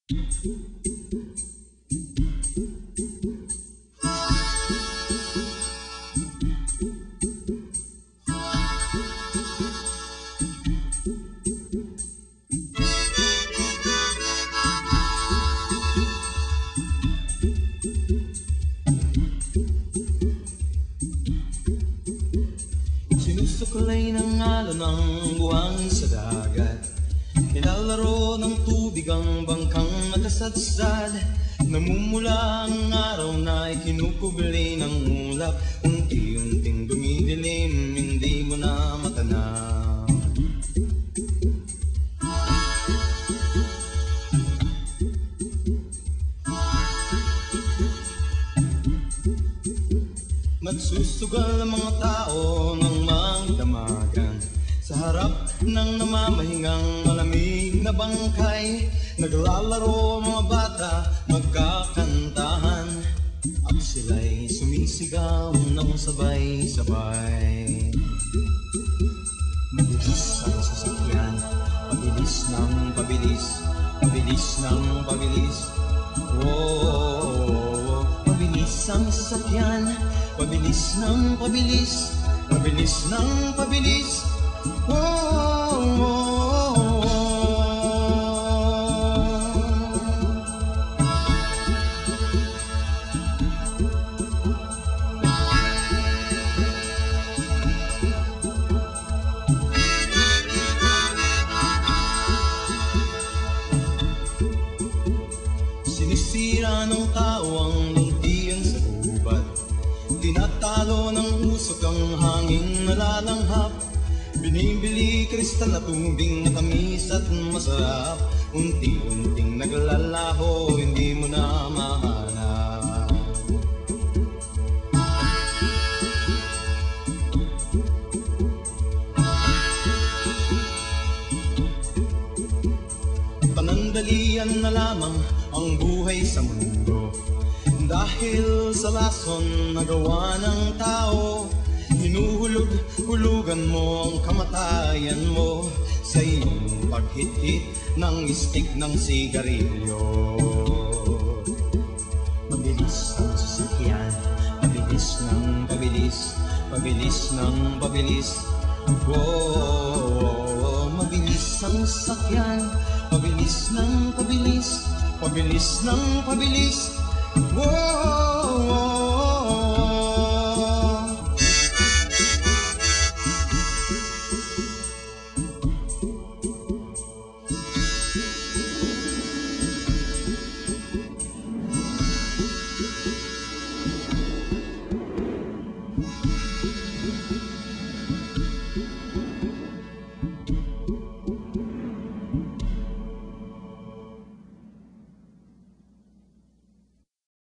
Sinusuklay ng alon ng buwangin sa dagat, nilalaro ng tubig ang bangkang nakasadsad. Namumula ang araw na ikinukubli ng ulap, unti-unting dumidilim, hindi mo na matanaw. Nagsusugal ang mga tao ng magdamagan sa harap ng namamahingang malamig na bangkay. Naglalaro ang mga bata, magkakantahan, at sila'y sumisigaw ng sabay-sabay. Mabilis ang sasakyan, pabilis ng pabilis, pabilis ng pabilis. Oh, pabilis ang sasakyan, pabilis ng pabilis, pabilis ng pabilis. Oh, oh, oh. Sinisira ng tao ang luntian sa gubat, tinatalo ng usok ang hangin nalalanghap. Binibili kristal na tubig na tamis at masarap, unti-unting naglalaho, hindi mo na mahanap. Panandalian na lamang ang buhay sa mundo, dahil sa lason na gawa ng tao. Hinuhulog-hulugan mo ang kamatayan mo sa iyong paghit-hit ng stick ng sigarilyo. Mabilis ang sasakyan, pabilis ng pabilis, pabilis ng pabilis. Oh, mabilis ang sasakyan, pabilis ng pabilis, pabilis ng pabilis. Oh,